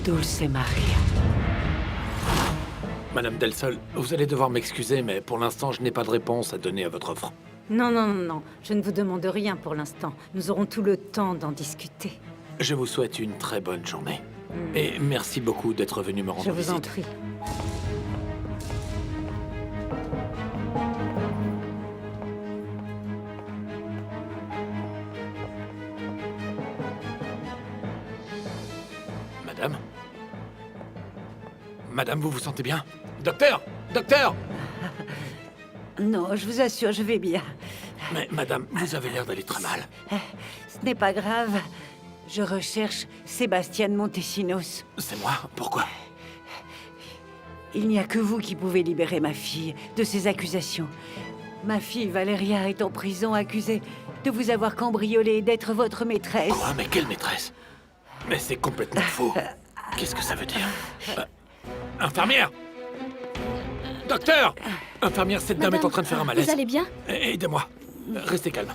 Dulce Maria. Madame Del Sol, vous allez devoir m'excuser, mais pour l'instant, je n'ai pas de réponse à donner à votre offre. Non, non, non, non. Je ne vous demande rien pour l'instant. Nous aurons tout le temps d'en discuter. Je vous souhaite une très bonne journée. Et merci beaucoup d'être venu me rendre Je vous visite. en prie. Madame? Madame, vous vous sentez bien? Docteur! Docteur! Non, je vous assure, je vais bien. Mais madame, vous avez l'air d'aller très mal. Ce n'est pas grave. Je recherche Sébastien Montesinos. C'est moi? Pourquoi? Il n'y a que vous qui pouvez libérer ma fille de ces accusations. Ma fille Valeria est en prison accusée de vous avoir cambriolé et d'être votre maîtresse. Quoi? Mais quelle maîtresse? Mais c'est complètement faux. Qu'est-ce que ça veut dire? Infirmière! Docteur! Infirmière, cette dame est en train de faire un malaise. Vous allez bien? Aidez-moi. Restez calme.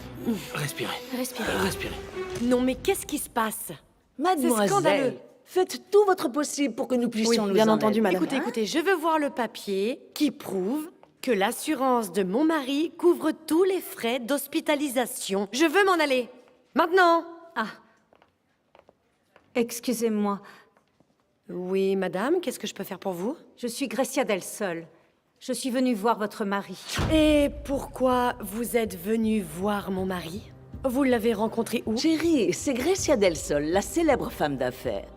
Respirez. Respirez. Respirez. Non, mais qu'est-ce qui se passe? Mademoiselle, scandaleux. faites tout votre possible pour que nous puissions nous bien en entendu, aider. madame. Écoutez, écoutez, je veux voir le papier qui prouve que l'assurance de mon mari couvre tous les frais d'hospitalisation. Je veux m'en aller. Maintenant. Ah. Excusez-moi. Oui, madame, qu'est-ce que je peux faire pour vous? Je suis Grecia Del Sol. Je suis venue voir votre mari. Et pourquoi vous êtes venu voir mon mari? Vous l'avez rencontré où? Chérie, c'est Grecia Del Sol, la célèbre femme d'affaires.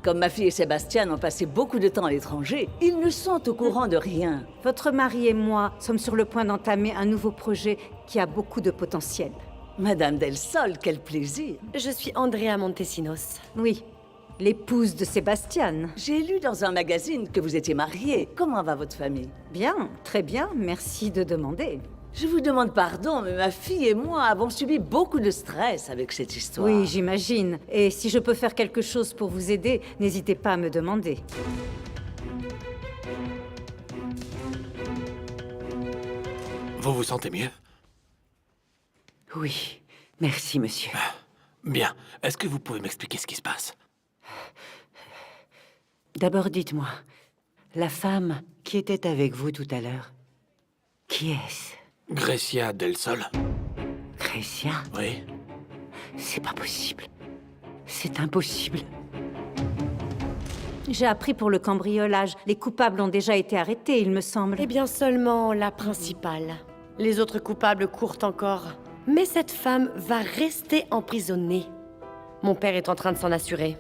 Comme ma fille et Sébastien ont passé beaucoup de temps à l'étranger, ils ne sont au courant de rien. Votre mari et moi sommes sur le point d'entamer un nouveau projet qui a beaucoup de potentiel. Madame Del Sol, quel plaisir. Je suis Andrea Montesinos. Oui, l'épouse de Sébastien. J'ai lu dans un magazine que vous étiez mariée. Comment va votre famille? Bien, très bien, merci de demander. Je vous demande pardon, mais ma fille et moi avons subi beaucoup de stress avec cette histoire. Oui, j'imagine. Et si je peux faire quelque chose pour vous aider, n'hésitez pas à me demander. Vous vous sentez mieux? Oui, merci, monsieur. Bien. Est-ce que vous pouvez m'expliquer ce qui se passe? D'abord, dites-moi, la femme qui était avec vous tout à l'heure, qui est-ce? Grecia Del Sol? Grecia? Oui. C'est pas possible. C'est impossible. J'ai appris pour le cambriolage. Les coupables ont déjà été arrêtés, il me semble. Eh bien seulement la principale. Les autres coupables courent encore. Mais cette femme va rester emprisonnée. Mon père est en train de s'en assurer.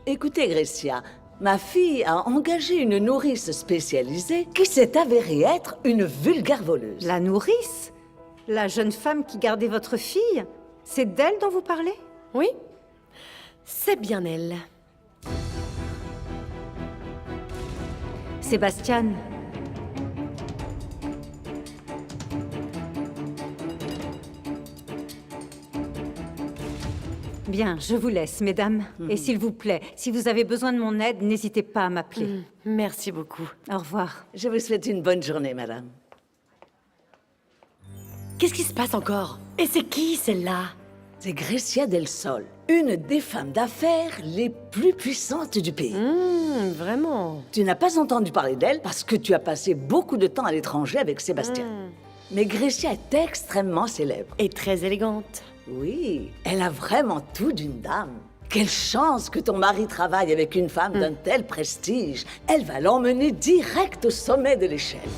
Écoutez, Grecia, ma fille a engagé une nourrice spécialisée qui s'est avérée être une vulgaire voleuse. La nourrice? La jeune femme qui gardait votre fille? C'est d'elle dont vous parlez? Oui, c'est bien elle. Sébastien. Bien, je vous laisse, mesdames. Et s'il vous plaît, si vous avez besoin de mon aide, n'hésitez pas à m'appeler. Merci beaucoup. Au revoir. Je vous souhaite une bonne journée, madame. Qu'est-ce qui se passe encore? Et c'est qui celle-là? C'est Grecia Del Sol, une des femmes d'affaires les plus puissantes du pays. Vraiment? Tu n'as pas entendu parler d'elle parce que tu as passé beaucoup de temps à l'étranger avec Sébastien. Mais Grecia est extrêmement célèbre. Et très élégante. Oui, elle a vraiment tout d'une dame. Quelle chance que ton mari travaille avec une femme d'un tel prestige. Elle va l'emmener direct au sommet de l'échelle.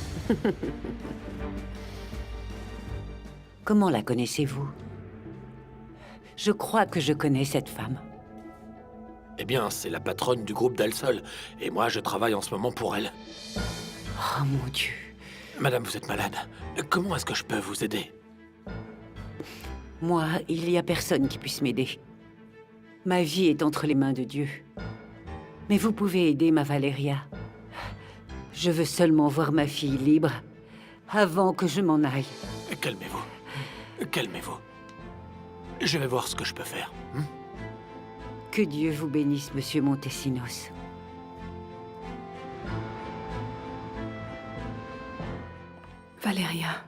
Comment la connaissez-vous? Je crois que je connais cette femme. Eh bien, c'est la patronne du groupe Del Sol. Et moi, je travaille en ce moment pour elle. Oh mon Dieu. Madame, vous êtes malade. Comment est-ce que je peux vous aider? Moi, il n'y a personne qui puisse m'aider. Ma vie est entre les mains de Dieu. Mais vous pouvez aider ma Valeria. Je veux seulement voir ma fille libre avant que je m'en aille. Calmez-vous. Calmez-vous. Je vais voir ce que je peux faire. Que Dieu vous bénisse, monsieur Montesinos. Valeria.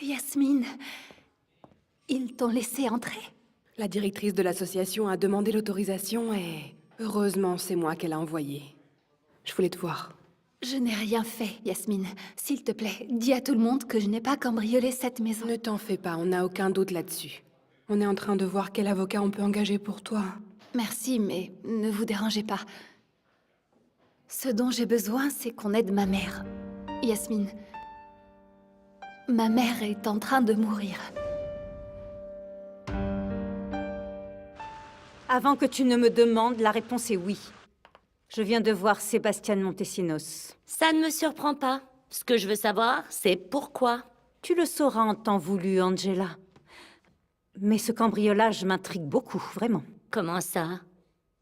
Yasmine, ils t'ont laissé entrer? La directrice de l'association a demandé l'autorisation et... heureusement, c'est moi qu'elle a envoyé. Je voulais te voir. Je n'ai rien fait, Yasmine. S'il te plaît, dis à tout le monde que je n'ai pas cambriolé cette maison. Ne t'en fais pas, on n'a aucun doute là-dessus. On est en train de voir quel avocat on peut engager pour toi. Merci, mais ne vous dérangez pas. Ce dont j'ai besoin, c'est qu'on aide ma mère. Yasmine. Ma mère est en train de mourir. Avant que tu ne me demandes, la réponse est oui. Je viens de voir Sébastien Montesinos. Ça ne me surprend pas. Ce que je veux savoir, c'est pourquoi. Tu le sauras en temps voulu, Angela. Mais ce cambriolage m'intrigue beaucoup, vraiment. Comment ça?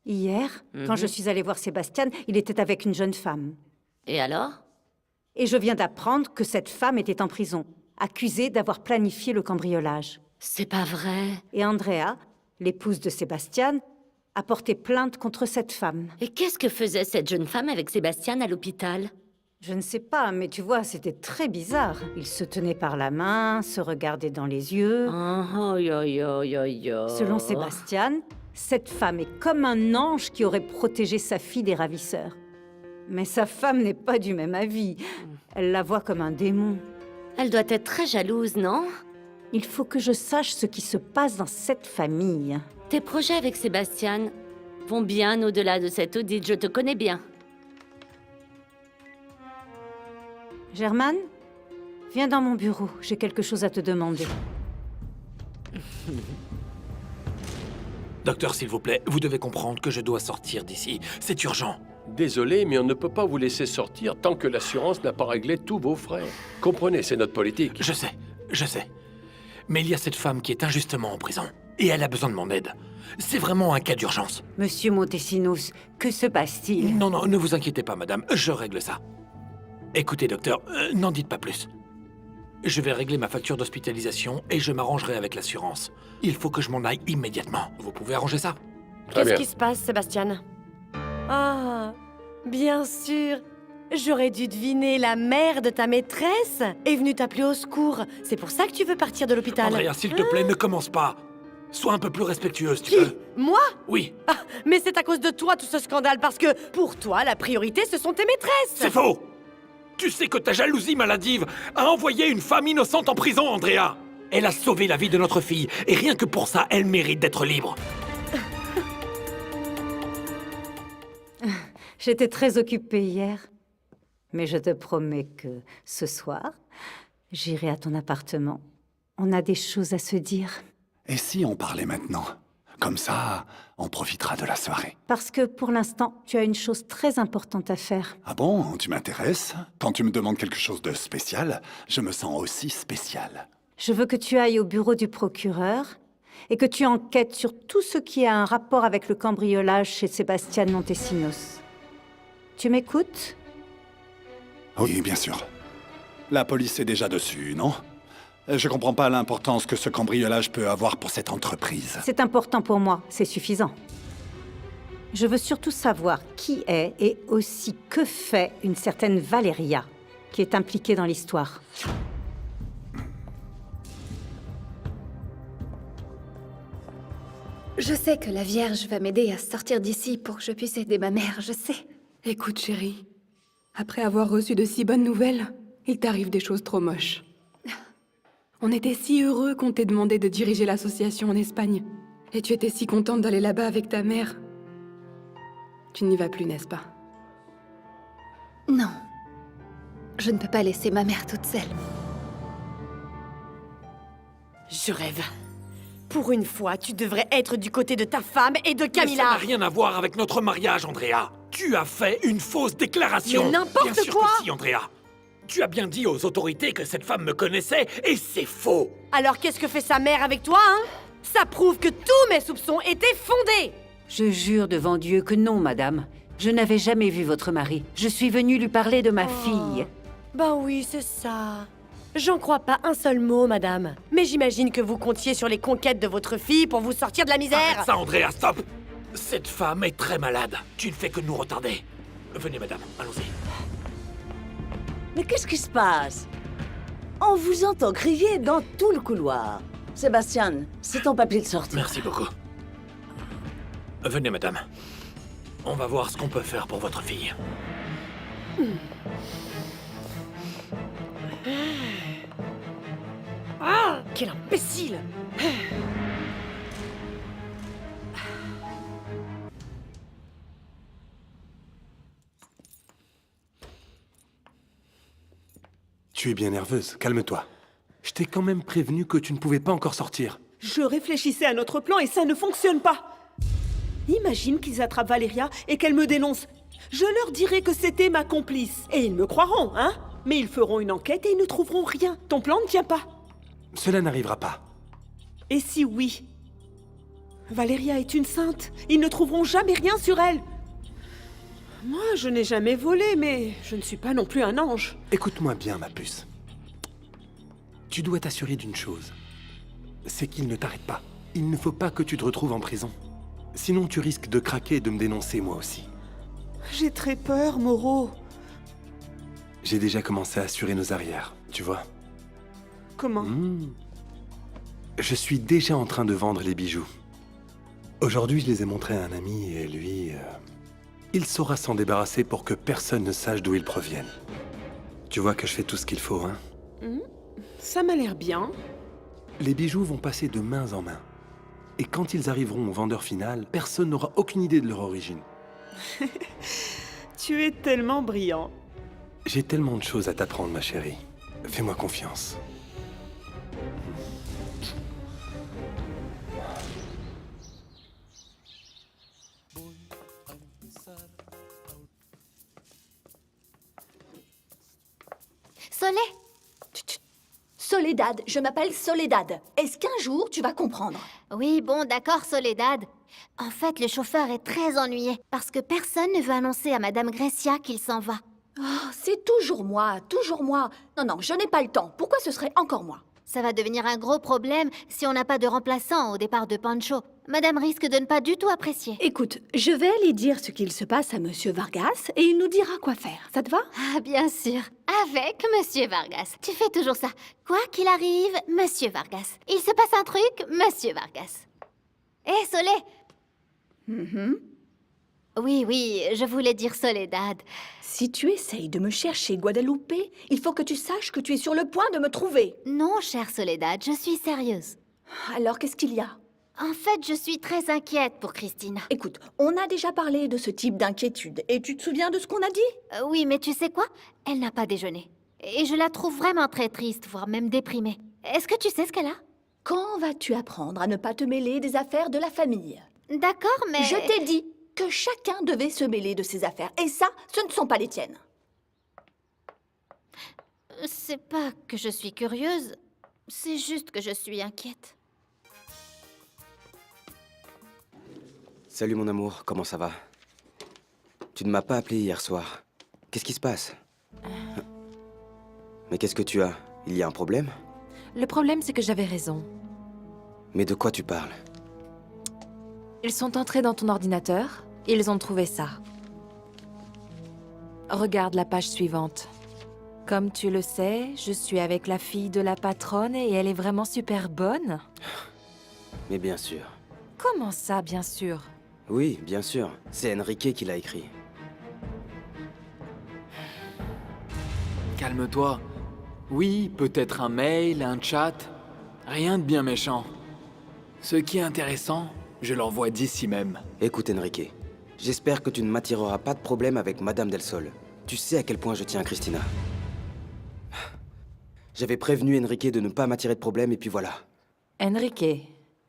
Hier, quand je suis allée voir Sébastien, il était avec une jeune femme. Et alors? Et je viens d'apprendre que cette femme était en prison, accusée d'avoir planifié le cambriolage. C'est pas vrai. Et Andrea, l'épouse de Sébastien, a porté plainte contre cette femme. Et qu'est-ce que faisait cette jeune femme avec Sébastien à l'hôpital? Je ne sais pas, mais tu vois, c'était très bizarre. Ils se tenaient par la main, se regardaient dans les yeux. Selon Sébastien, cette femme est comme un ange qui aurait protégé sa fille des ravisseurs. Mais sa femme n'est pas du même avis. Elle la voit comme un démon. Elle doit être très jalouse, non? Il faut que je sache ce qui se passe dans cette famille. Tes projets avec Sébastien vont bien au-delà de cet audit, je te connais bien. Germaine, viens dans mon bureau. J'ai quelque chose à te demander. Docteur, s'il vous plaît, vous devez comprendre que je dois sortir d'ici. C'est urgent. Désolé, mais on ne peut pas vous laisser sortir tant que l'assurance n'a pas réglé tous vos frais. Comprenez, c'est notre politique. Je sais. Mais il y a cette femme qui est injustement en prison. Et elle a besoin de mon aide. C'est vraiment un cas d'urgence. Monsieur Montesinos, que se passe-t-il? Non, ne vous inquiétez pas, madame. Je règle ça. Écoutez, docteur, n'en dites pas plus. Je vais régler ma facture d'hospitalisation et je m'arrangerai avec l'assurance. Il faut que je m'en aille immédiatement. Vous pouvez arranger ça? Très Qu'est-ce bien. qui se passe, Sébastien? Ah, bien sûr. J'aurais dû deviner, la mère de ta maîtresse est venue t'appeler au secours. C'est pour ça que tu veux partir de l'hôpital. Andrea, s'il te plaît, ne commence pas. Sois un peu plus respectueuse, tu Qui? veux? Moi? Oui, Mais c'est à cause de toi tout ce scandale, parce que pour toi, la priorité, ce sont tes maîtresses. c'est faux! Tu sais que ta jalousie maladive a envoyé une femme innocente en prison, Andrea! Elle a sauvé la vie de notre fille, et rien que pour ça, elle mérite d'être libre. J'étais très occupée hier. Mais je te promets que ce soir, j'irai à ton appartement. On a des choses à se dire. Et si on parlait maintenant? Comme ça, on profitera de la soirée. Parce que pour l'instant, tu as une chose très importante à faire. Ah bon, tu m'intéresses? Quand tu me demandes quelque chose de spécial, je me sens aussi spécial. Je veux que tu ailles au bureau du procureur et que tu enquêtes sur tout ce qui a un rapport avec le cambriolage chez Sébastien Montesinos. Tu m'écoutes? Oui, bien sûr. La police est déjà dessus, non? Je comprends pas l'importance que ce cambriolage peut avoir pour cette entreprise. C'est important pour moi, c'est suffisant. Je veux surtout savoir qui est et aussi que fait une certaine Valeria, qui est impliquée dans l'histoire. Je sais que la Vierge va m'aider à sortir d'ici pour que je puisse aider ma mère, je sais. Écoute, chérie. Après avoir reçu de si bonnes nouvelles, il t'arrive des choses trop moches. On était si heureux qu'on t'ait demandé de diriger l'association en Espagne. Et tu étais si contente d'aller là-bas avec ta mère. Tu n'y vas plus, n'est-ce pas? Non. Je ne peux pas laisser ma mère toute seule. Je rêve. Pour une fois, tu devrais être du côté de ta femme et de Mais ça n'a Camilla. rien à voir avec notre mariage, Andrea. Tu as fait une fausse déclaration. Mais n'importe Bien sûr quoi. que si, Andrea. Tu as bien dit aux autorités que cette femme me connaissait, et c'est faux. Alors qu'est-ce que fait sa mère avec toi, hein? Ça prouve que tous mes soupçons étaient fondés. Je jure devant Dieu que non, madame. Je n'avais jamais vu votre mari. Je suis venue lui parler de ma fille. Ben oui, c'est ça. J'en crois pas un seul mot, madame. Mais j'imagine que vous comptiez sur les conquêtes de votre fille pour vous sortir de la misère. Arrête ça, Andrea, stop. Cette femme est très malade. Tu ne fais que nous retarder. Venez, madame, allons-y. Mais qu'est-ce qui se passe? On vous entend crier dans tout le couloir. Sébastien, c'est ton papier de sortie. Merci beaucoup. Venez, madame. On va voir ce qu'on peut faire pour votre fille. Ah, quel imbécile! Tu es bien nerveuse, calme-toi. Je t'ai quand même prévenu que tu ne pouvais pas encore sortir. Je réfléchissais à notre plan et ça ne fonctionne pas. Imagine qu'ils attrapent Valéria et qu'elle me dénonce. Je leur dirai que c'était ma complice. Et ils me croiront, hein? Mais ils feront une enquête et ils ne trouveront rien. Ton plan ne tient pas. Cela n'arrivera pas. Et si oui? Valéria est une sainte. Ils ne trouveront jamais rien sur elle. Moi, je n'ai jamais volé, mais je ne suis pas non plus un ange. Écoute-moi bien, ma puce. Tu dois t'assurer d'une chose. C'est qu'il ne t'arrête pas. Il ne faut pas que tu te retrouves en prison. Sinon, tu risques de craquer et de me dénoncer, moi aussi. J'ai très peur, Moreau. J'ai déjà commencé à assurer nos arrières, tu vois. Comment? Je suis déjà en train de vendre les bijoux. Aujourd'hui, je les ai montrés à un ami et lui... il saura s'en débarrasser pour que personne ne sache d'où ils proviennent. Tu vois que je fais tout ce qu'il faut, hein? Ça m'a l'air bien. Les bijoux vont passer de main en main. Et quand ils arriveront au vendeur final, personne n'aura aucune idée de leur origine. Tu es tellement brillant. J'ai tellement de choses à t'apprendre, ma chérie. Fais-moi confiance. Solé! Soledad, je m'appelle Soledad. Est-ce qu'un jour tu vas comprendre? Oui, bon, d'accord, Soledad. En fait, le chauffeur est très ennuyé parce que personne ne veut annoncer à Madame Grecia qu'il s'en va. Oh, c'est toujours moi, toujours moi. Non, non, je n'ai pas le temps. Pourquoi ce serait encore moi? Ça va devenir un gros problème si on n'a pas de remplaçant au départ de Pancho. Madame risque de ne pas du tout apprécier. Écoute, je vais aller dire ce qu'il se passe à Monsieur Vargas et il nous dira quoi faire. Ça te va? Ah, bien sûr. Avec Monsieur Vargas. Tu fais toujours ça. Quoi qu'il arrive, Monsieur Vargas. Il se passe un truc, Monsieur Vargas. Hé, Solé! Oui, oui, je voulais dire Soledad. Si tu essayes de me chercher, Guadalupe, il faut que tu saches que tu es sur le point de me trouver. Non, chère Soledad, je suis sérieuse. Alors, qu'est-ce qu'il y a? En fait, je suis très inquiète pour Christina. Écoute, on a déjà parlé de ce type d'inquiétude. Et tu te souviens de ce qu'on a dit? Oui, mais tu sais quoi? Elle n'a pas déjeuné. Et je la trouve vraiment très triste, voire même déprimée. Est-ce que tu sais ce qu'elle a? Quand vas-tu apprendre à ne pas te mêler des affaires de la famille? D'accord, mais... Je t'ai dit que chacun devait se mêler de ses affaires. Et ça, ce ne sont pas les tiennes. C'est pas que je suis curieuse, c'est juste que je suis inquiète. Salut mon amour, comment ça va? Tu ne m'as pas appelé hier soir. Qu'est-ce qui se passe? Mais qu'est-ce que tu as? Il y a un problème? Le problème, c'est que j'avais raison. Mais de quoi tu parles? Ils sont entrés dans ton ordinateur, ils ont trouvé ça. Regarde la page suivante. Comme tu le sais, je suis avec la fille de la patronne et elle est vraiment super bonne. Mais bien sûr. Comment ça, bien sûr? Oui, bien sûr. C'est Enrique qui l'a écrit. Calme-toi. Oui, peut-être un mail, un chat. Rien de bien méchant. Ce qui est intéressant, je l'envoie d'ici même. Écoute, Enrique. J'espère que tu ne m'attireras pas de problème avec Madame Del Sol. Tu sais à quel point je tiens à Christina. J'avais prévenu Enrique de ne pas m'attirer de problème et puis voilà. Enrique.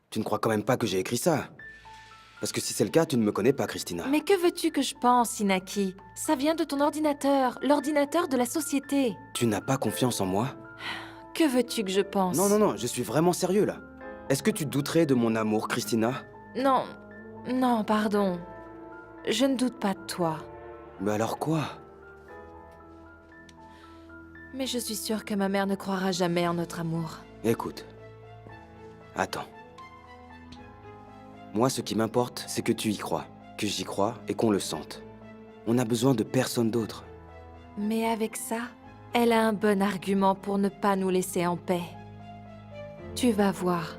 Tu ne crois quand même pas que j'ai écrit ça? Parce que si c'est le cas, tu ne me connais pas, Christina. Mais que veux-tu que je pense, Inaki? Ça vient de ton ordinateur, l'ordinateur de la société. Tu n'as pas confiance en moi? Que veux-tu que je pense? Non, non, non, je suis vraiment sérieux là. Est-ce que tu douterais de mon amour, Christina? Non, non, pardon. Je ne doute pas de toi. Mais alors quoi? Mais je suis sûre que ma mère ne croira jamais en notre amour. Écoute. Attends. Moi, ce qui m'importe, c'est que tu y crois, que j'y crois et qu'on le sente. On a besoin de personne d'autre. Mais avec ça, elle a un bon argument pour ne pas nous laisser en paix. Tu vas voir,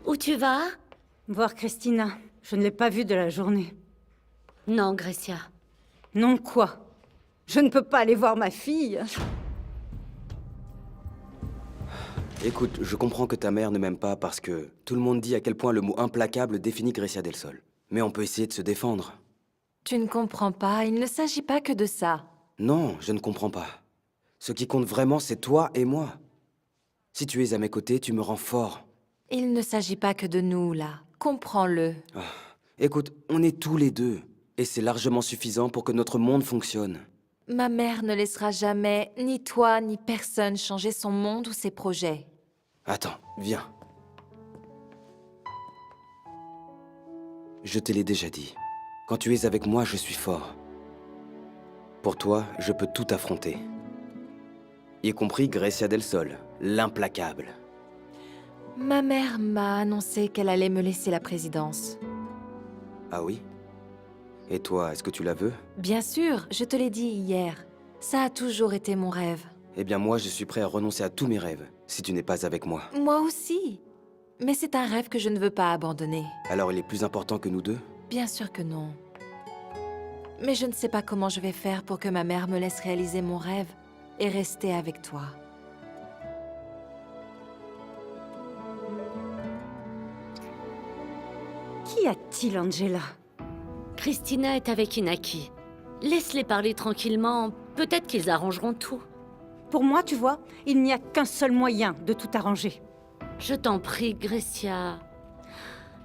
Où tu vas? Voir Christina. Je ne l'ai pas vue de la journée. Non, Grécia. Non quoi? Je ne peux pas aller voir ma fille. Écoute, je comprends que ta mère ne m'aime pas parce que tout le monde dit à quel point le mot implacable définit Grecia del Sol. Mais on peut essayer de se défendre. Tu ne comprends pas, il ne s'agit pas que de ça. Non, je ne comprends pas. Ce qui compte vraiment, c'est toi et moi. Si tu es à mes côtés, tu me rends fort. Il ne s'agit pas que de nous, là. Comprends-le. Écoute, on est tous les deux. Et c'est largement suffisant pour que notre monde fonctionne. Ma mère ne laissera jamais, ni toi, ni personne, changer son monde ou ses projets. Attends, viens. Je te l'ai déjà dit. Quand tu es avec moi, je suis fort. Pour toi, je peux tout affronter. Y compris Grecia del Sol, l'implacable. Ma mère m'a annoncé qu'elle allait me laisser la présidence. Ah oui? Et toi, est-ce que tu la veux? Bien sûr, je te l'ai dit hier. Ça a toujours été mon rêve. Eh bien moi, je suis prêt à renoncer à tous mes rêves, si tu n'es pas avec moi. Moi aussi. Mais c'est un rêve que je ne veux pas abandonner. Alors il est plus important que nous deux? Bien sûr que non. Mais je ne sais pas comment je vais faire pour que ma mère me laisse réaliser mon rêve et rester avec toi. Qu'y a-t-il, Angela? Christina est avec Inaki. Laisse-les parler tranquillement, peut-être qu'ils arrangeront tout. Pour moi, tu vois, il n'y a qu'un seul moyen de tout arranger. Je t'en prie, Grécia.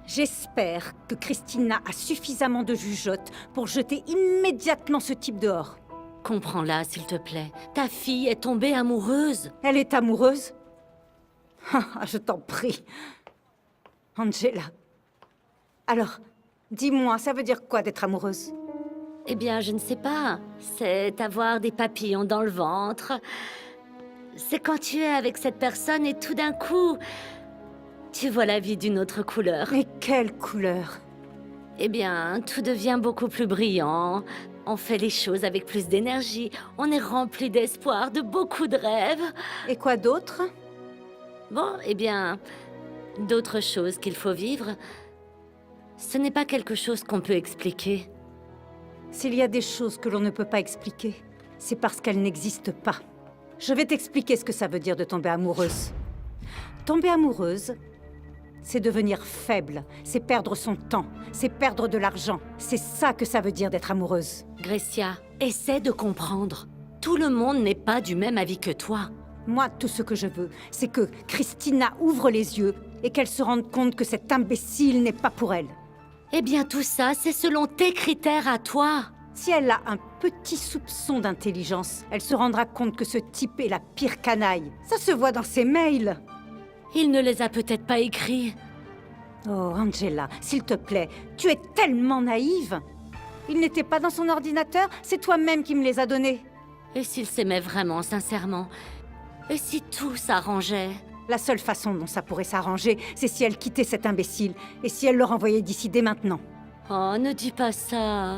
J'espère que Christina a suffisamment de jugeote pour jeter immédiatement ce type dehors. Comprends-la, s'il te plaît. Ta fille est tombée amoureuse. Elle est amoureuse? Ah, je t'en prie. Angela. Alors, dis-moi, ça veut dire quoi d'être amoureuse? Eh bien, je ne sais pas. C'est avoir des papillons dans le ventre. C'est quand tu es avec cette personne et tout d'un coup, tu vois la vie d'une autre couleur. Et quelle couleur? Eh bien, tout devient beaucoup plus brillant. On fait les choses avec plus d'énergie. On est rempli d'espoir, de beaucoup de rêves. Et quoi d'autre? Bon, eh bien, d'autres choses qu'il faut vivre. Ce n'est pas quelque chose qu'on peut expliquer. S'il y a des choses que l'on ne peut pas expliquer, c'est parce qu'elles n'existent pas. Je vais t'expliquer ce que ça veut dire de tomber amoureuse. Tomber amoureuse, c'est devenir faible, c'est perdre son temps, c'est perdre de l'argent. C'est ça que ça veut dire d'être amoureuse. Grécia, essaie de comprendre. Tout le monde n'est pas du même avis que toi. Moi, tout ce que je veux, c'est que Christina ouvre les yeux et qu'elle se rende compte que cet imbécile n'est pas pour elle. Eh bien, tout ça, c'est selon tes critères à toi. Si elle a un petit soupçon d'intelligence, elle se rendra compte que ce type est la pire canaille. Ça se voit dans ses mails. Il ne les a peut-être pas écrits. Oh, Angela, s'il te plaît, tu es tellement naïve. Il n'était pas dans son ordinateur, c'est toi-même qui me les as donnés. Et s'il s'aimait vraiment, sincèrement? Et si tout s'arrangeait? La seule façon dont ça pourrait s'arranger, c'est si elle quittait cet imbécile, et si elle le renvoyait d'ici dès maintenant. Oh, ne dis pas ça.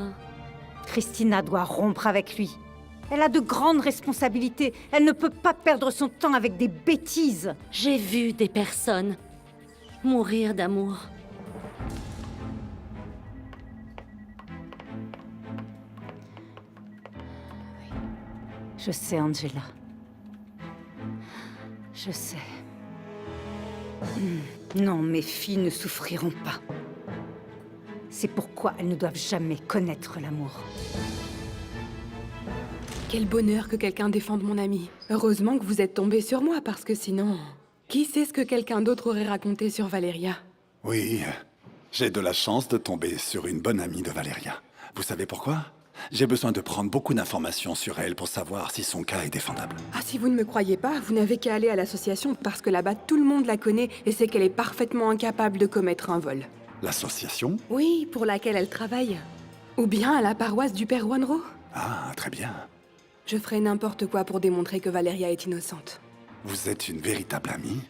Christina doit rompre avec lui. Elle a de grandes responsabilités. Elle ne peut pas perdre son temps avec des bêtises. J'ai vu des personnes mourir d'amour. Je sais, Angela. Je sais. Non, mes filles ne souffriront pas. C'est pourquoi elles ne doivent jamais connaître l'amour. Quel bonheur que quelqu'un défende mon ami. Heureusement que vous êtes tombé sur moi, parce que sinon... Qui sait ce que quelqu'un d'autre aurait raconté sur Valéria? Oui, j'ai de la chance de tomber sur une bonne amie de Valéria. Vous savez pourquoi? J'ai besoin de prendre beaucoup d'informations sur elle pour savoir si son cas est défendable. Ah, si vous ne me croyez pas, vous n'avez qu'à aller à l'association, parce que là-bas, tout le monde la connaît et sait qu'elle est parfaitement incapable de commettre un vol. L'association? Oui, pour laquelle elle travaille. Ou bien à la paroisse du Père Wanro. Ah, très bien. Je ferai n'importe quoi pour démontrer que Valéria est innocente. Vous êtes une véritable amie?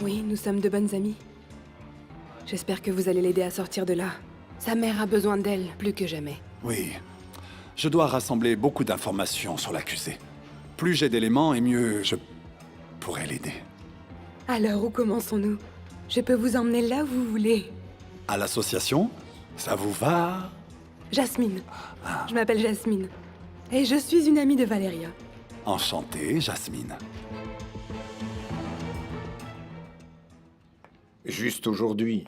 Oui, nous sommes de bonnes amies. J'espère que vous allez l'aider à sortir de là. Sa mère a besoin d'elle, plus que jamais. Oui. Je dois rassembler beaucoup d'informations sur l'accusé. Plus j'ai d'éléments, et mieux je pourrais l'aider. Alors, où commençons-nous? Je peux vous emmener là où vous voulez. À l'association? Ça vous va? Jasmine. Je m'appelle Jasmine. Et je suis une amie de Valéria. Enchanté, Jasmine. Juste aujourd'hui,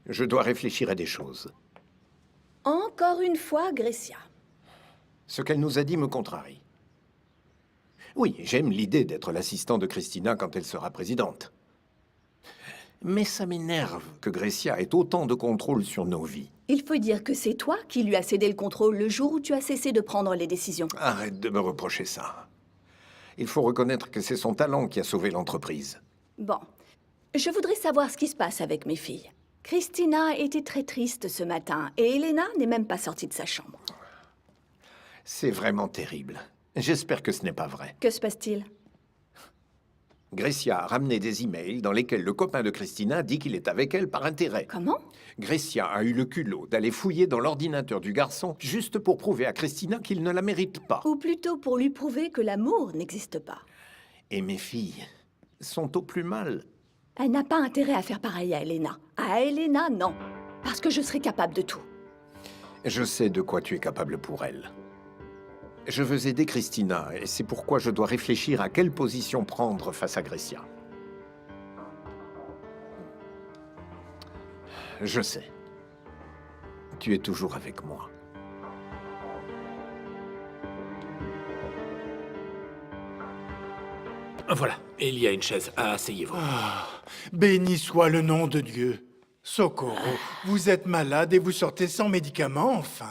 je dois réfléchir à des choses. Encore une fois, Grécia. Ce qu'elle nous a dit me contrarie. Oui, j'aime l'idée d'être l'assistant de Christina quand elle sera présidente. Mais ça m'énerve que Grécia ait autant de contrôle sur nos vies. Il faut dire que c'est toi qui lui as cédé le contrôle le jour où tu as cessé de prendre les décisions. Arrête de me reprocher ça. Il faut reconnaître que c'est son talent qui a sauvé l'entreprise. Bon, je voudrais savoir ce qui se passe avec mes filles. Christina était très triste ce matin et Elena n'est même pas sortie de sa chambre. C'est vraiment terrible. J'espère que ce n'est pas vrai. Que se passe-t-il? Grécia a ramené des emails dans lesquels le copain de Christina dit qu'il est avec elle par intérêt. Comment? Grécia a eu le culot d'aller fouiller dans l'ordinateur du garçon juste pour prouver à Christina qu'il ne la mérite pas. Ou plutôt pour lui prouver que l'amour n'existe pas. Et mes filles sont au plus mal. Elle n'a pas intérêt à faire pareil à Elena. À Elena, non. Parce que je serai capable de tout. Je sais de quoi tu es capable pour elle. Je veux aider Christina, et c'est pourquoi je dois réfléchir à quelle position prendre face à Grécia. Je sais. Tu es toujours avec moi. Voilà, il y a une chaise. Asseyez-vous. Béni soit le nom de Dieu. Socorro, vous êtes malade et vous sortez sans médicaments, enfin.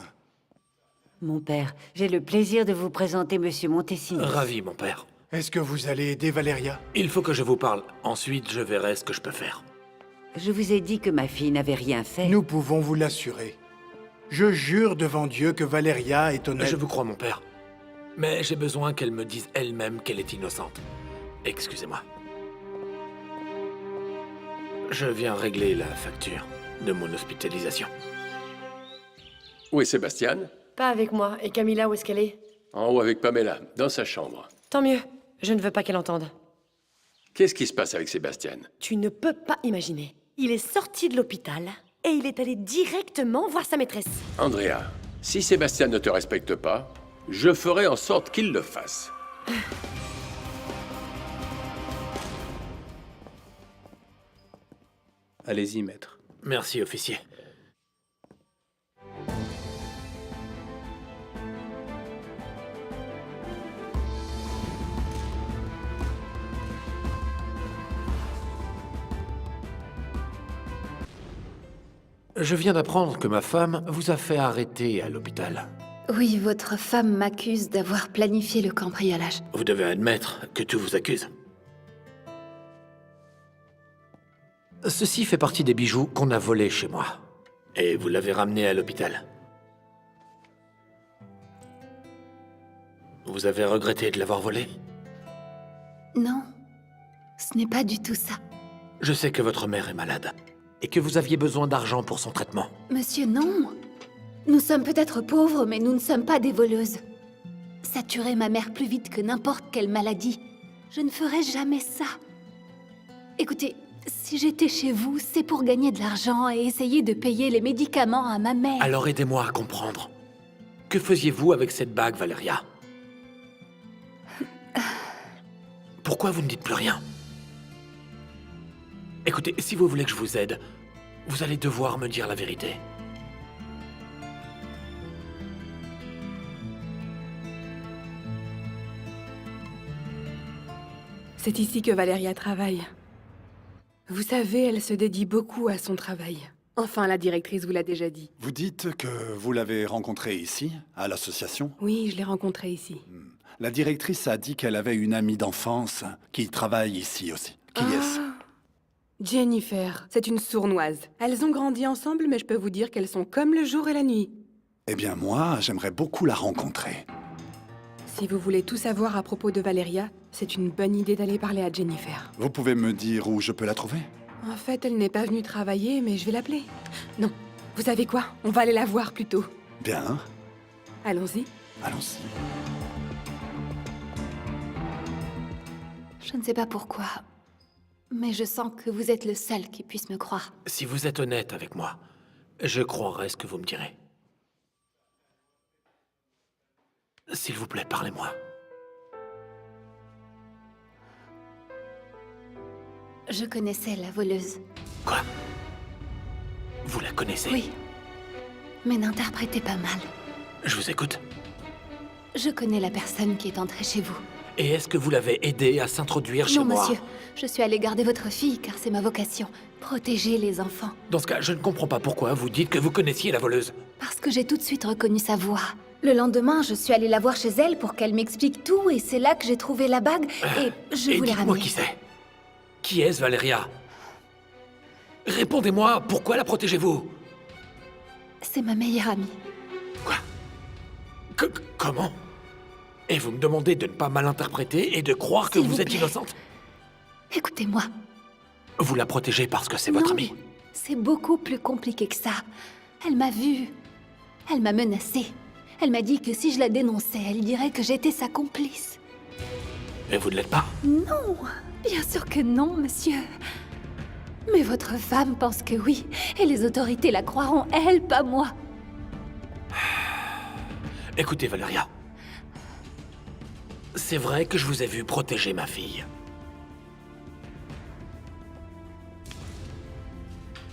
Mon père, j'ai le plaisir de vous présenter Monsieur Montesini. Ravi, mon père. Est-ce que vous allez aider Valéria? Il faut que je vous parle. Ensuite, je verrai ce que je peux faire. Je vous ai dit que ma fille n'avait rien fait. Nous pouvons vous l'assurer. Je jure devant Dieu que Valéria est honnête. Je vous crois, mon père. Mais j'ai besoin qu'elle me dise elle-même qu'elle est innocente. Excusez-moi. Je viens régler la facture de mon hospitalisation. Où est Sébastien? Pas avec moi. Et Camilla, où est-ce qu'elle est? En haut avec Pamela, dans sa chambre. Tant mieux. Je ne veux pas qu'elle entende. Qu'est-ce qui se passe avec Sébastien? Tu ne peux pas imaginer. Il est sorti de l'hôpital et il est allé directement voir sa maîtresse. Andrea, si Sébastien ne te respecte pas, je ferai en sorte qu'il le fasse. Allez-y, maître. Merci, officier. Je viens d'apprendre que ma femme vous a fait arrêter à l'hôpital. Oui, votre femme m'accuse d'avoir planifié le cambriolage. Vous devez admettre que tout vous accuse. Ceci fait partie des bijoux qu'on a volés chez moi. Et vous l'avez ramené à l'hôpital. Vous avez regretté de l'avoir volé? Non, ce n'est pas du tout ça. Je sais que votre mère est malade. Et que vous aviez besoin d'argent pour son traitement. Monsieur, non. Nous sommes peut-être pauvres, mais nous ne sommes pas des voleuses. Ça tuerait ma mère plus vite que n'importe quelle maladie. Je ne ferais jamais ça. Écoutez, si j'étais chez vous, c'est pour gagner de l'argent et essayer de payer les médicaments à ma mère. Alors aidez-moi à comprendre. Que faisiez-vous avec cette bague, Valéria? Pourquoi vous ne dites plus rien? Écoutez, si vous voulez que je vous aide, vous allez devoir me dire la vérité. C'est ici que Valéria travaille. Vous savez, elle se dédie beaucoup à son travail. Enfin, la directrice vous l'a déjà dit. Vous dites que vous l'avez rencontrée ici, à l'association? Oui, je l'ai rencontrée ici. La directrice a dit qu'elle avait une amie d'enfance qui travaille ici aussi. Qui est-ce? Jennifer, c'est une sournoise. Elles ont grandi ensemble, mais je peux vous dire qu'elles sont comme le jour et la nuit. Eh bien moi, j'aimerais beaucoup la rencontrer. Si vous voulez tout savoir à propos de Valéria, c'est une bonne idée d'aller parler à Jennifer. Vous pouvez me dire où je peux la trouver? En fait, elle n'est pas venue travailler, mais je vais l'appeler. Non, vous savez quoi? On va aller la voir plutôt. Bien. Allons-y. Allons-y. Je ne sais pas pourquoi, Mais je sens que vous êtes le seul qui puisse me croire. Si vous êtes honnête avec moi, je croirai ce que vous me direz. S'il vous plaît, parlez-moi. Je connaissais la voleuse. Quoi? Vous la connaissez? Oui. Mais n'interprétez pas mal. Je vous écoute. Je connais la personne qui est entrée chez vous. Et est-ce que vous l'avez aidé à s'introduire chez Non, moi? monsieur. Je suis allée garder votre fille, car c'est ma vocation. Protéger les enfants. Dans ce cas, je ne comprends pas pourquoi vous dites que vous connaissiez la voleuse. Parce que j'ai tout de suite reconnu sa voix. Le lendemain, je suis allée la voir chez elle pour qu'elle m'explique tout, et c'est là que j'ai trouvé la bague, et je Et vous l'ai dites-moi ramenée. qui c'est. Qui est-ce, Valéria? Répondez-moi, pourquoi la protégez-vous? C'est ma meilleure amie. Comment? Et vous me demandez de ne pas mal interpréter et de croire que S'il vous vous êtes plaît. innocente? Écoutez-moi. Vous la protégez parce que c'est votre Non, amie? C'est beaucoup plus compliqué que ça. Elle m'a vue. Elle m'a menacée. Elle m'a dit que si je la dénonçais, elle dirait que j'étais sa complice. Et vous ne l'êtes pas? Non, bien sûr que non, monsieur. Mais votre femme pense que oui, et les autorités la croiront, elle, pas moi. Écoutez, Valéria. C'est vrai que je vous ai vu protéger ma fille.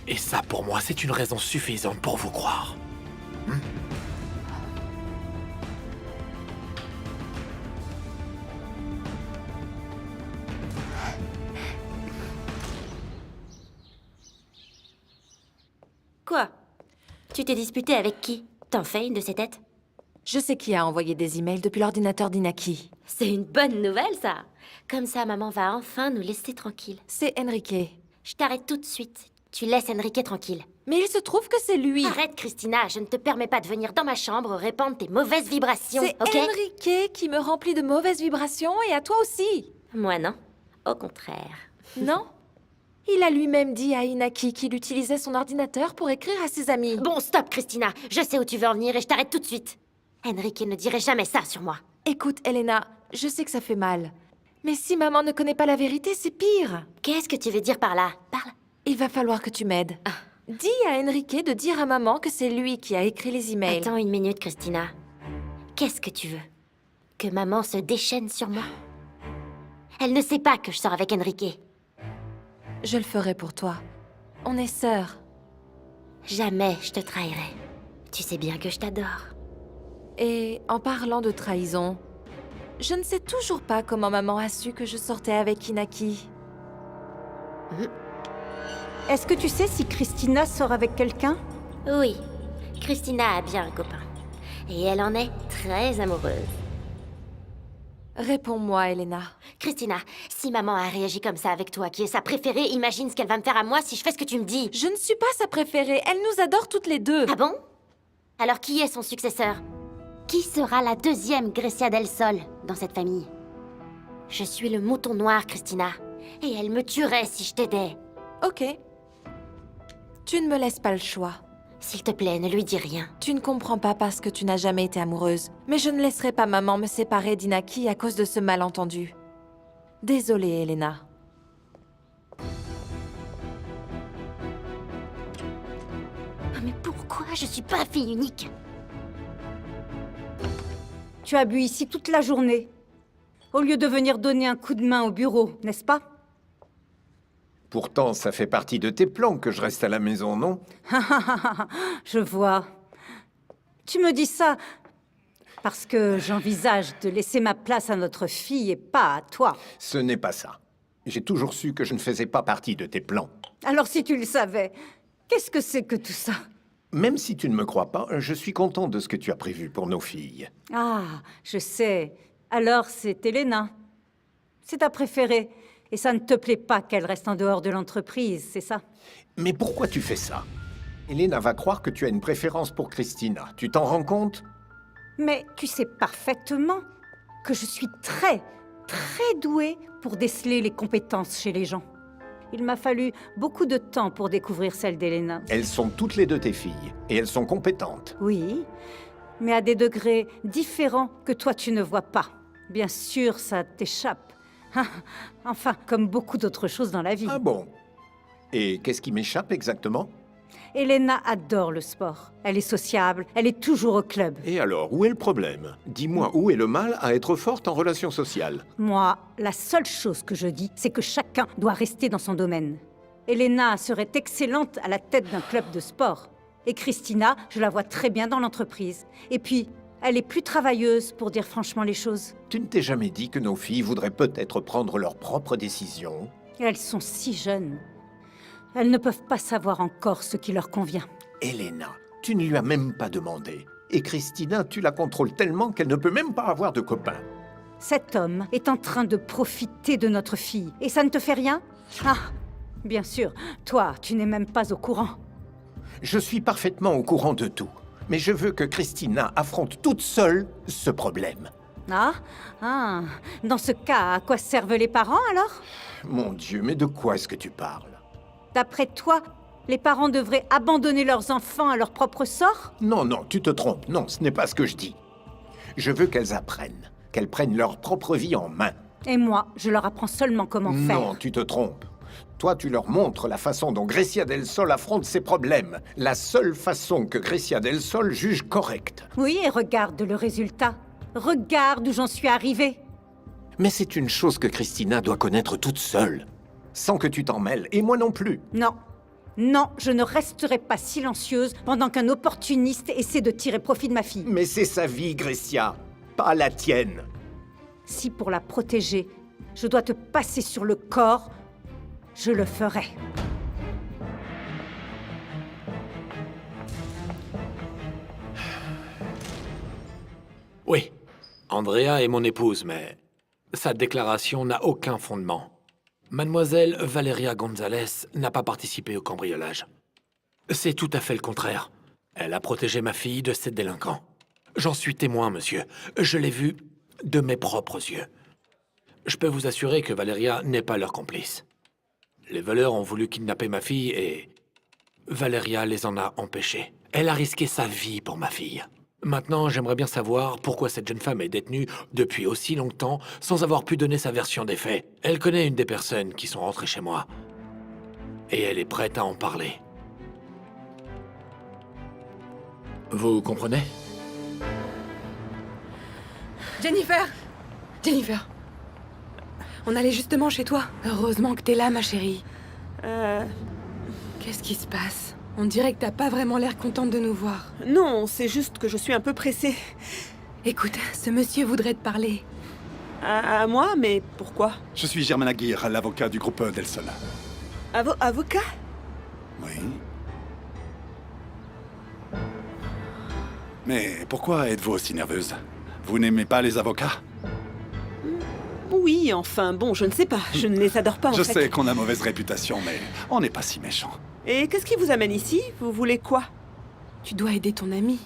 Et ça, pour moi, c'est une raison suffisante pour vous croire. Quoi? Tu t'es disputé avec qui? T'en fais une de ces têtes? Je sais qui a envoyé des emails depuis l'ordinateur d'Inaki. C'est une bonne nouvelle, ça. Comme ça, maman va enfin nous laisser tranquilles. C'est Enrique. Je t'arrête tout de suite. Tu laisses Enrique tranquille. Mais il se trouve que c'est lui. Arrête, Christina. Je ne te permets pas de venir dans ma chambre répandre tes mauvaises vibrations, C'est ok? Enrique qui me remplit de mauvaises vibrations et à toi aussi. Moi, non. Au contraire. Non? Il a lui-même dit à Inaki qu'il utilisait son ordinateur pour écrire à ses amis. Bon, stop, Christina. Je sais où tu veux en venir et je t'arrête tout de suite. Enrique ne dirait jamais ça sur moi. Écoute, Elena, je sais que ça fait mal. Mais si maman ne connaît pas la vérité, c'est pire. Qu'est-ce que tu veux dire par là? Parle. Il va falloir que tu m'aides. Dis à Enrique de dire à maman que c'est lui qui a écrit les emails. Attends une minute, Christina. Qu'est-ce que tu veux? Que maman se déchaîne sur moi? Elle ne sait pas que je sors avec Enrique. Je le ferai pour toi. On est sœurs. Jamais je te trahirai. Tu sais bien que je t'adore. Et en parlant de trahison, je ne sais toujours pas comment maman a su que je sortais avec Inaki. Est-ce que tu sais si Christina sort avec quelqu'un? Oui, Christina a bien un copain. Et elle en est très amoureuse. Réponds-moi, Elena. Christina, si maman a réagi comme ça avec toi, qui est sa préférée, imagine ce qu'elle va me faire à moi si je fais ce que tu me dis. Je ne suis pas sa préférée, elle nous adore toutes les deux. Ah bon? Alors qui est son successeur? Qui sera la deuxième Grecia del Sol dans cette famille? Je suis le mouton noir, Christina. Et elle me tuerait si je t'aidais. Ok. Tu ne me laisses pas le choix. S'il te plaît, ne lui dis rien. Tu ne comprends pas parce que tu n'as jamais été amoureuse. Mais je ne laisserai pas maman me séparer d'Inaki à cause de ce malentendu. Désolée, Elena. Mais pourquoi je suis pas fille unique? Tu as bu ici toute la journée, au lieu de venir donner un coup de main au bureau, n'est-ce pas? Pourtant, ça fait partie de tes plans que je reste à la maison, non? Je vois. Tu me dis ça parce que j'envisage de laisser ma place à notre fille et pas à toi. Ce n'est pas ça. J'ai toujours su que je ne faisais pas partie de tes plans. Alors si tu le savais, qu'est-ce que c'est que tout ça? Même si tu ne me crois pas, je suis content de ce que tu as prévu pour nos filles. Ah, je sais. Alors c'est Elena. C'est ta préférée. Et ça ne te plaît pas qu'elle reste en dehors de l'entreprise, c'est ça? Mais pourquoi tu fais ça? Elena va croire que tu as une préférence pour Christina. Tu t'en rends compte? Mais tu sais parfaitement que je suis très douée pour déceler les compétences chez les gens. Il m'a fallu beaucoup de temps pour découvrir celle d'Elena. Elles sont toutes les deux tes filles, et elles sont compétentes. Oui, mais à des degrés différents que toi tu ne vois pas. Bien sûr, ça t'échappe. Enfin, comme beaucoup d'autres choses dans la vie. Ah bon? Et qu'est-ce qui m'échappe exactement? Elena adore le sport. Elle est sociable, elle est toujours au club. Et alors, où est le problème? Dis-moi, où est le mal à être forte en relations sociales? Moi, la seule chose que je dis, c'est que chacun doit rester dans son domaine. Elena serait excellente à la tête d'un club de sport. Et Christina, je la vois très bien dans l'entreprise. Et puis, elle est plus travailleuse, pour dire franchement les choses. Tu ne t'es jamais dit que nos filles voudraient peut-être prendre leurs propres décisions? Elles sont si jeunes. Elles ne peuvent pas savoir encore ce qui leur convient. Elena, tu ne lui as même pas demandé. Et Christina, tu la contrôles tellement qu'elle ne peut même pas avoir de copains. Cet homme est en train de profiter de notre fille. Et ça ne te fait rien? Ah, bien sûr, toi, tu n'es même pas au courant. Je suis parfaitement au courant de tout. Mais je veux que Christina affronte toute seule ce problème. Ah, dans ce cas, à quoi servent les parents alors? Mon Dieu, mais de quoi est-ce que tu parles? D'après toi, les parents devraient abandonner leurs enfants à leur propre sort? Non, non, tu te trompes. Non, ce n'est pas ce que je dis. Je veux qu'elles apprennent, qu'elles prennent leur propre vie en main. Et moi, je leur apprends seulement comment faire. Non, tu te trompes. Toi, tu leur montres la façon dont Grecia del Sol affronte ses problèmes. La seule façon que Grecia del Sol juge correcte. Oui, et regarde le résultat. Regarde où j'en suis arrivée. Mais c'est une chose que Christina doit connaître toute seule, sans que tu t'en mêles, et moi non plus. Non. Non, je ne resterai pas silencieuse pendant qu'un opportuniste essaie de tirer profit de ma fille. Mais c'est sa vie, Grecia, pas la tienne. Si pour la protéger, je dois te passer sur le corps, je le ferai. Oui, Andrea est mon épouse, mais sa déclaration n'a aucun fondement. Mademoiselle Valeria González n'a pas participé au cambriolage. C'est tout à fait le contraire. Elle a protégé ma fille de ces délinquants. J'en suis témoin, monsieur. Je l'ai vu de mes propres yeux. Je peux vous assurer que Valeria n'est pas leur complice. Les voleurs ont voulu kidnapper ma fille et Valeria les en a empêchés. Elle a risqué sa vie pour ma fille. Maintenant, j'aimerais bien savoir pourquoi cette jeune femme est détenue depuis aussi longtemps sans avoir pu donner sa version des faits. Elle connaît une des personnes qui sont rentrées chez moi. Et elle est prête à en parler. Vous comprenez? Jennifer! Jennifer! On allait justement chez toi. Heureusement que t'es là, ma chérie. Qu'est-ce qui se passe? On dirait que t'as pas vraiment l'air contente de nous voir. Non, c'est juste que je suis un peu pressée. Écoute, ce monsieur voudrait te parler. À moi? Mais pourquoi? Je suis Germain Aguirre, l'avocat du groupe Del Sol. Avocat? Oui. Mais pourquoi êtes-vous aussi nerveuse? Vous n'aimez pas les avocats? Oui, enfin, bon, je ne sais pas. Je ne les adore pas, en fait. Je sais qu'on a mauvaise réputation, mais on n'est pas si méchant. Et qu'est-ce qui vous amène ici? Vous voulez quoi? Tu dois aider ton amie.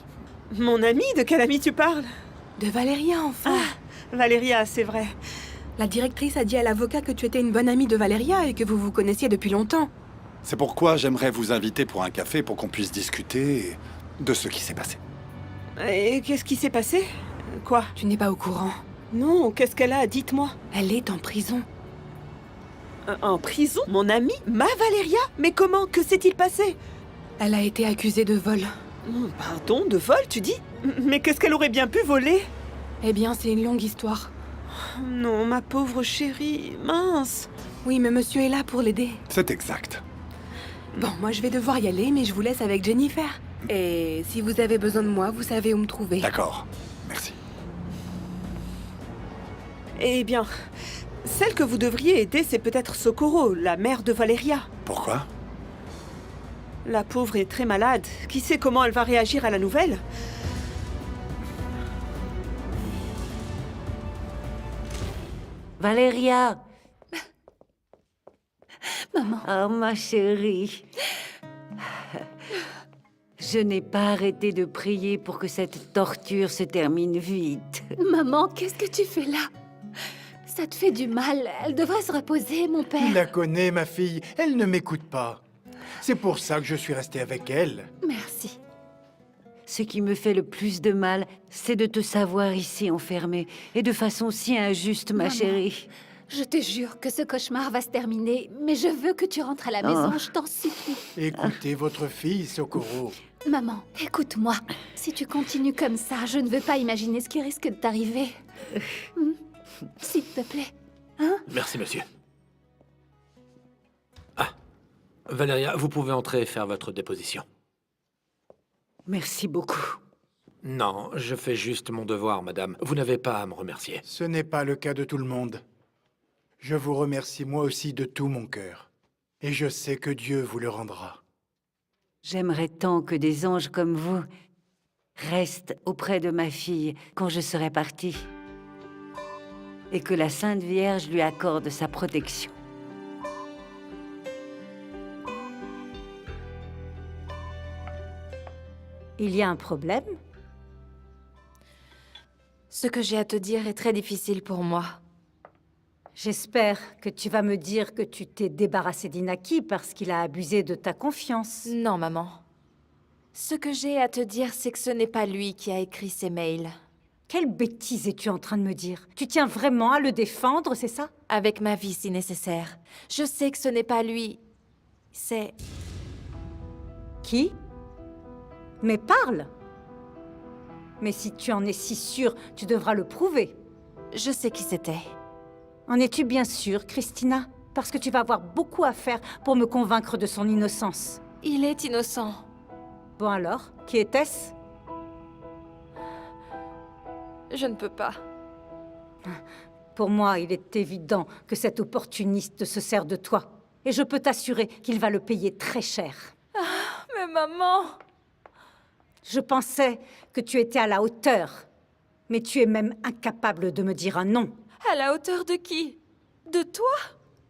Mon amie? De quelle amie tu parles? De Valeria, enfin. Ah, Valeria, c'est vrai. La directrice a dit à l'avocat que tu étais une bonne amie de Valeria et que vous vous connaissiez depuis longtemps. C'est pourquoi j'aimerais vous inviter pour un café pour qu'on puisse discuter de ce qui s'est passé. Et qu'est-ce qui s'est passé? Quoi? Tu n'es pas au courant. Non, qu'est-ce qu'elle a? Dites-moi. Elle est en prison. En prison? Mon amie? Ma Valeria? Mais comment? Que s'est-il passé? Elle a été accusée de vol. Pardon, de vol, tu dis? Mais qu'est-ce qu'elle aurait bien pu voler? Eh bien, c'est une longue histoire. Non, ma pauvre chérie, mince. Oui, mais monsieur est là pour l'aider. C'est exact. Bon, moi je vais devoir y aller, mais je vous laisse avec Jennifer. Et si vous avez besoin de moi, vous savez où me trouver. D'accord, merci. Eh bien, celle que vous devriez aider, c'est peut-être Socorro, la mère de Valeria. Pourquoi? La pauvre est très malade. Qui sait comment elle va réagir à la nouvelle? Valeria! Maman. Oh, ma chérie. Je n'ai pas arrêté de prier pour que cette torture se termine vite. Maman, qu'est-ce que tu fais là? Ça te fait du mal. Elle devrait se reposer, mon père. Tu la connais, ma fille. Elle ne m'écoute pas. C'est pour ça que je suis resté avec elle. Merci. Ce qui me fait le plus de mal, c'est de te savoir ici enfermée, et de façon si injuste, ma Maman, chérie. Je te jure que ce cauchemar va se terminer, mais je veux que tu rentres à la maison, je t'en supplie. Écoutez votre fille, Socorro. Maman, écoute-moi. Si tu continues comme ça, je ne veux pas imaginer ce qui risque de t'arriver. S'il te plaît. Hein? Merci, monsieur. Ah, Valéria, vous pouvez entrer et faire votre déposition. Merci beaucoup. Non, je fais juste mon devoir, madame. Vous n'avez pas à me remercier. Ce n'est pas le cas de tout le monde. Je vous remercie moi aussi de tout mon cœur. Et je sais que Dieu vous le rendra. J'aimerais tant que des anges comme vous restent auprès de ma fille quand je serai partie. Et que la Sainte Vierge lui accorde sa protection. Il y a un problème? Ce que j'ai à te dire est très difficile pour moi. J'espère que tu vas me dire que tu t'es débarrassé d'Inaki parce qu'il a abusé de ta confiance. Non, maman. Ce que j'ai à te dire, c'est que ce n'est pas lui qui a écrit ces mails. Quelle bêtise es-tu en train de me dire? Tu tiens vraiment à le défendre, c'est ça? Avec ma vie si nécessaire. Je sais que ce n'est pas lui. C'est... Qui? Mais parle! Mais si tu en es si sûre, tu devras le prouver. Je sais qui c'était. En es-tu bien sûre, Christina? Parce que tu vas avoir beaucoup à faire pour me convaincre de son innocence. Il est innocent. Bon alors, qui était-ce? Je ne peux pas. Pour moi, il est évident que cet opportuniste se sert de toi. Et je peux t'assurer qu'il va le payer très cher. Ah, mais maman! Je pensais que tu étais à la hauteur. Mais tu es même incapable de me dire un nom. À la hauteur de qui? De toi?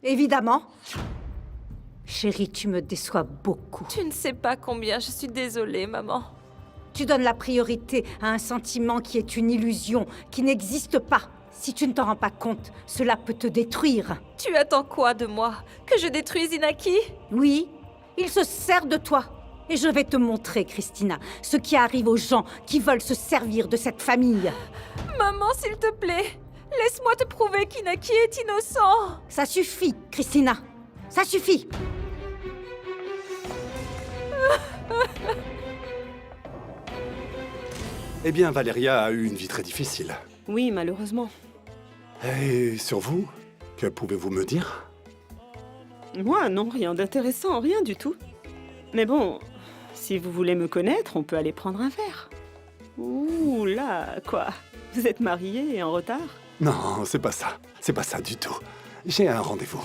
Évidemment. Chérie, tu me déçois beaucoup. Tu ne sais pas combien je suis désolée, maman. Tu donnes la priorité à un sentiment qui est une illusion, qui n'existe pas. Si tu ne t'en rends pas compte, cela peut te détruire. Tu attends quoi de moi? Que je détruise Inaki? Oui, il se sert de toi. Et je vais te montrer, Christina, ce qui arrive aux gens qui veulent se servir de cette famille. Maman, s'il te plaît, laisse-moi te prouver qu'Inaki est innocent. Ça suffit, Christina. Ça suffit. Eh bien, Valéria a eu une vie très difficile. Oui, malheureusement. Et sur vous, que pouvez-vous me dire? Moi, non, rien d'intéressant, rien du tout. Mais bon, si vous voulez me connaître, on peut aller prendre un verre. Ouh là, quoi? Vous êtes mariés et en retard? Non, c'est pas ça. C'est pas ça du tout. J'ai un rendez-vous.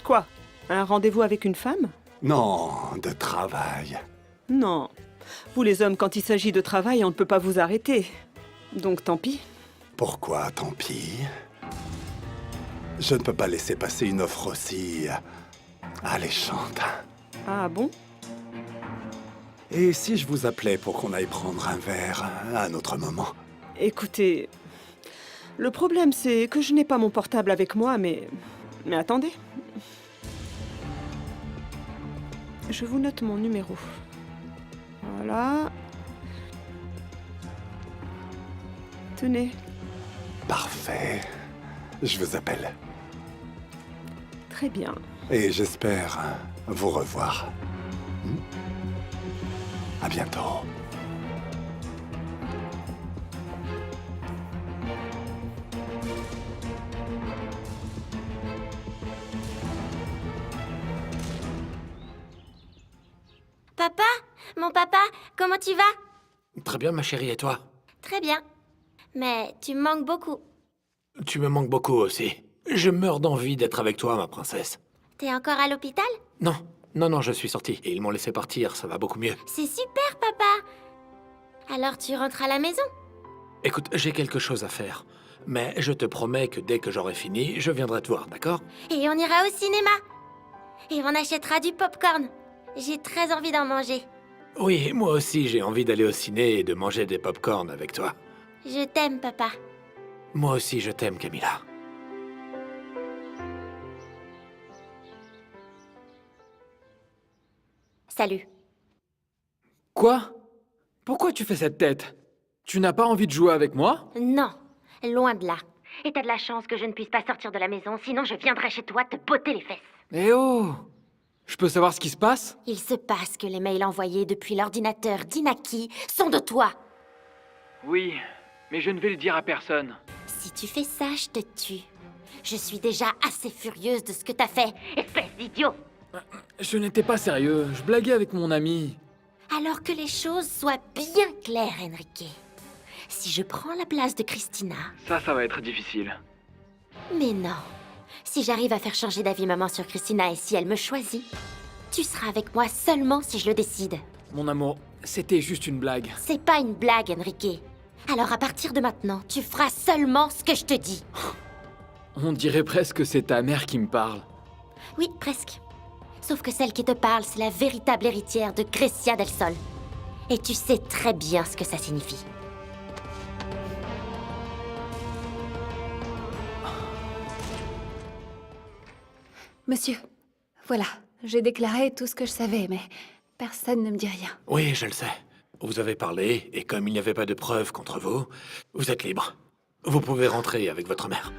Quoi? Un rendez-vous avec une femme? Non, de travail. Non. Vous les hommes, quand il s'agit de travail, on ne peut pas vous arrêter. Donc tant pis. Pourquoi tant pis? Je ne peux pas laisser passer une offre aussi alléchante. Ah bon? Et si je vous appelais pour qu'on aille prendre un verre à un autre moment? Écoutez, le problème c'est que je n'ai pas mon portable avec moi, mais attendez. Je vous note mon numéro. Voilà. Tenez. Parfait. Je vous appelle. Très bien. Et j'espère vous revoir. À bientôt. Papa? Mon papa? Comment tu vas? Très bien, ma chérie, et toi? Très bien. Mais tu me manques beaucoup. Tu me manques beaucoup aussi. Je meurs d'envie d'être avec toi, ma princesse. T'es encore à l'hôpital? Non, non, je suis sorti. Et ils m'ont laissé partir, ça va beaucoup mieux. C'est super, papa. Alors tu rentres à la maison? Écoute, j'ai quelque chose à faire. Mais je te promets que dès que j'aurai fini, je viendrai te voir, d'accord? Et on ira au cinéma. Et on achètera du popcorn. J'ai très envie d'en manger. Oui, moi aussi, j'ai envie d'aller au ciné et de manger des pop-corn avec toi. Je t'aime, papa. Moi aussi, je t'aime, Camilla. Salut. Quoi? Pourquoi tu fais cette tête? Tu n'as pas envie de jouer avec moi? Non. Loin de là. Et t'as de la chance que je ne puisse pas sortir de la maison, sinon je viendrai chez toi te botter les fesses. Eh oh! Je peux savoir ce qui se passe? Il se passe que les mails envoyés depuis l'ordinateur d'Inaki sont de toi. Oui, mais je ne vais le dire à personne. Si tu fais ça, je te tue. Je suis déjà assez furieuse de ce que t'as fait, espèce d'idiot. Je n'étais pas sérieux, je blaguais avec mon ami. Alors que les choses soient bien claires, Enrique. Si je prends la place de Christina... Ça va être difficile. Mais non. Si j'arrive à faire changer d'avis maman sur Christina et si elle me choisit, tu seras avec moi seulement si je le décide. Mon amour, c'était juste une blague. C'est pas une blague, Enrique. Alors à partir de maintenant, tu feras seulement ce que je te dis. On dirait presque que c'est ta mère qui me parle. Oui, presque. Sauf que celle qui te parle, c'est la véritable héritière de Grecia del Sol. Et tu sais très bien ce que ça signifie. Monsieur, voilà, j'ai déclaré tout ce que je savais, mais personne ne me dit rien. Oui, je le sais. Vous avez parlé, et comme il n'y avait pas de preuves contre vous, vous êtes libre. Vous pouvez rentrer avec votre mère.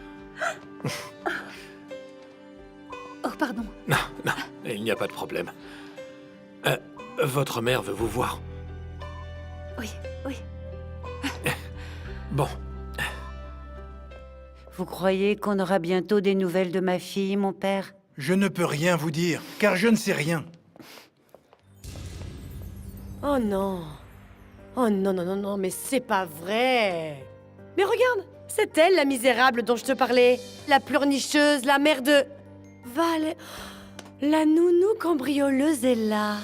Oh, pardon. Non, il n'y a pas de problème. Votre mère veut vous voir. Oui. Bon. Vous croyez qu'on aura bientôt des nouvelles de ma fille, mon père? Je ne peux rien vous dire, car je ne sais rien. Oh non. Oh non, mais c'est pas vrai. Mais regarde, c'est elle la misérable dont je te parlais. La pleurnicheuse, la mère de... La nounou cambrioleuse est là.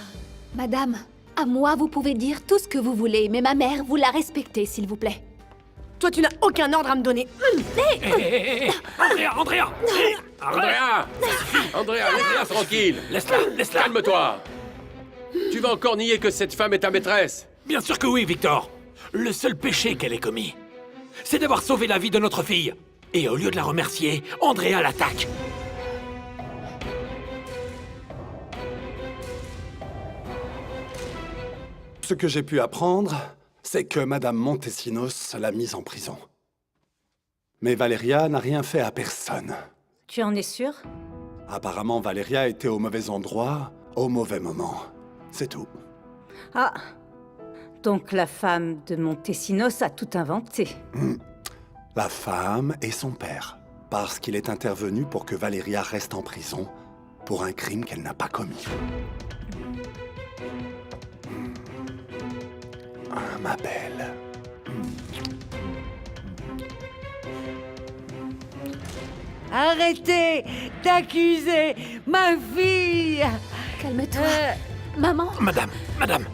Madame, à moi vous pouvez dire tout ce que vous voulez, mais ma mère, vous la respectez, s'il vous plaît. Toi, tu n'as aucun ordre à me donner. Andrea! Andrea! Andrea, laisse-la tranquille. Laisse-la. Calme-toi. Tu vas encore nier que cette femme est ta maîtresse? Bien sûr que oui, Victor. Le seul péché qu'elle ait commis, c'est d'avoir sauvé la vie de notre fille. Et au lieu de la remercier, Andrea l'attaque. Ce que j'ai pu apprendre, c'est que Madame Montesinos l'a mise en prison. Mais Valeria n'a rien fait à personne. Tu en es sûr? Apparemment, Valeria était au mauvais endroit, au mauvais moment. C'est tout. Ah, donc la femme de Montesinos a tout inventé. La femme et son père, parce qu'il est intervenu pour que Valeria reste en prison pour un crime qu'elle n'a pas commis. Ah, ma belle. Arrêtez d'accuser ma fille! Calme-toi. Maman. Madame,